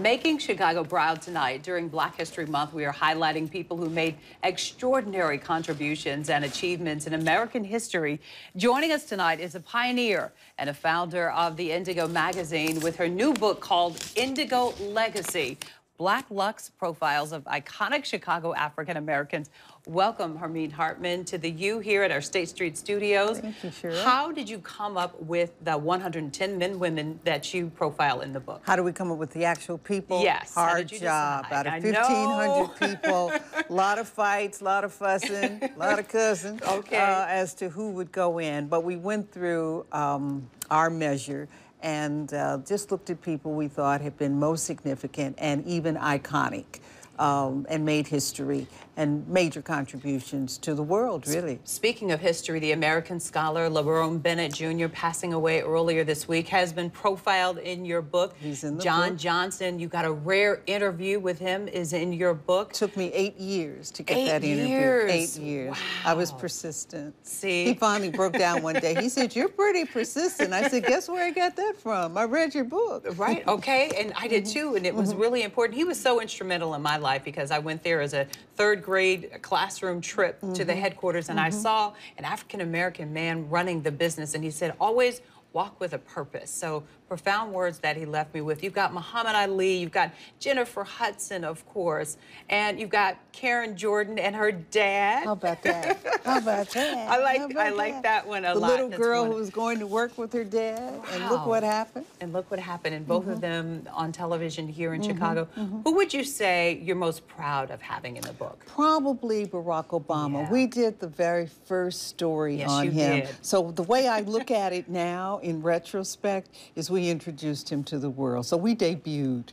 Making Chicago proud tonight. During Black History Month, we are highlighting people who made extraordinary contributions and achievements in American history. Joining us tonight is a pioneer and a founder of the Indigo magazine with her new book called Indigo Legacy: Black Lux Profiles of Iconic Chicago African Americans. Welcome, Hermene Hartman, to the U here at our State Street studios. Thank you, Cheryl. How did you come up with the 110 men, women that you profile in the book? How do we come up with the actual people? Yes. Hard job. Out of 1,500 people, a lot of fights, a lot of fussing, a lot of cussing as to who would go in. But we went through our measure and just looked at people we thought had been most significant and even iconic, and made history and major contributions to the world, really. Speaking of history, the American scholar LeBron Bennett Jr., passing away earlier this week, has been profiled in your book. He's in the John book. Johnson, you got a rare interview with him, is in your book. Took me 8 years to get that interview. 8 years. Wow. I was persistent. See? He finally broke down one day. He said, "You're pretty persistent." I said, "Guess where I got that from? I read your book." Right, okay, and I did too, and it was really important. He was so instrumental in my life because I went there as a third-grade classroom trip to the headquarters, and I saw an African-American man running the business, and he said, always walk with a purpose. So profound words that he left me with. You've got Muhammad Ali, you've got Jennifer Hudson, of course, and you've got Karen Jordan and her dad. How about that? How about that? I like that one a lot. The little girl who was going to work with her dad, and look what happened. And look what happened, and both of them on television here in Chicago. Who would you say you're most proud of having in the book? Probably Barack Obama. Yeah. We did the very first story on you him. did. So the way I look at it now, in retrospect, is we introduced him to the world. So we debuted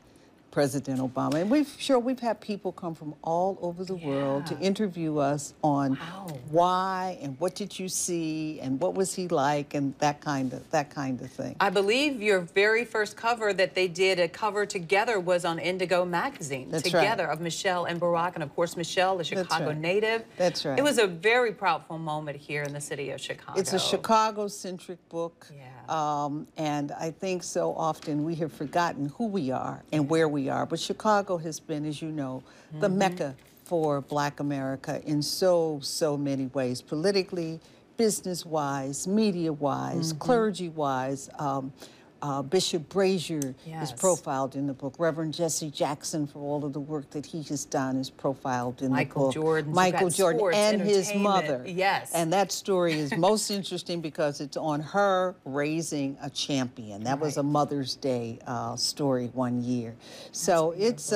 President Obama, and we've had people come from all over the world to interview us on why and what did you see and what was he like and that kind of thing. I believe your very first cover that they did a cover together was on Indigo magazine. That's together right. of Michelle and Barack, and of course Michelle, the Chicago native. That's right. It was a very proudful moment here in the city of Chicago. It's a Chicago-centric book. Yeah. And I think so often we have forgotten who we are and where we are. But Chicago has been, as you know, the Mecca for Black America in so many ways. Politically, business-wise, media-wise, clergy-wise. Bishop Brazier is profiled in the book. Reverend Jesse Jackson, for all of the work that he has done, is profiled in the book. Michael Jordan and his mother. Yes. And that story is most interesting because it's on her raising a champion. That was a Mother's Day story one year. So it's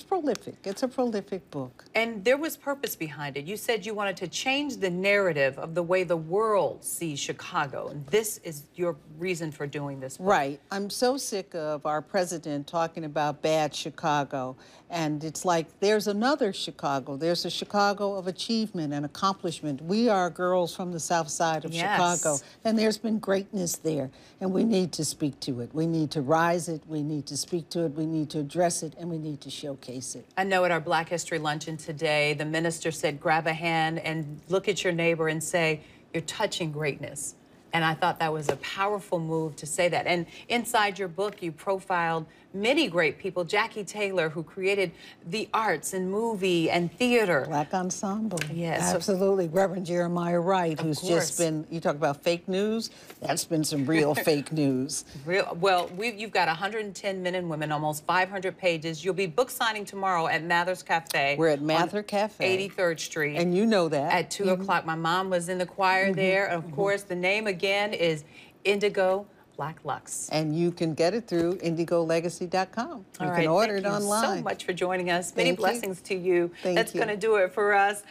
prolific. It's a prolific book. And there was purpose behind it. You said you wanted to change the narrative of the way the world sees Chicago. And this is your reason for doing this book. Right. I'm so sick of our president talking about bad Chicago. And it's like there's another Chicago. There's a Chicago of achievement and accomplishment. We are girls from the south side of Chicago. And there's been greatness there. And we need to speak to it. We need to rise it. We need to speak to it. We need to address it. And we need to showcase it. I know at our Black History Luncheon today, the minister said, grab a hand and look at your neighbor and say, you're touching greatness. And I thought that was a powerful move to say that. And inside your book, you profiled many great people. Jackie Taylor, who created the arts and movie and theater. Black ensemble. Yes. Absolutely. Reverend Jeremiah Wright, who's just been, you talk about fake news, that's been some real fake news. Well, you've got 110 men and women, almost 500 pages. You'll be book signing tomorrow at Mather's Cafe. We're at Mather Cafe. 83rd Street. And you know that. At 2 o'clock. My mom was in the choir there. And of course, the name again is Indigo Black Lux. And you can get it through indigolegacy.com. You can order it online. Thank you so much for joining us. Many blessings to you. Thank you. That's going to do it for us.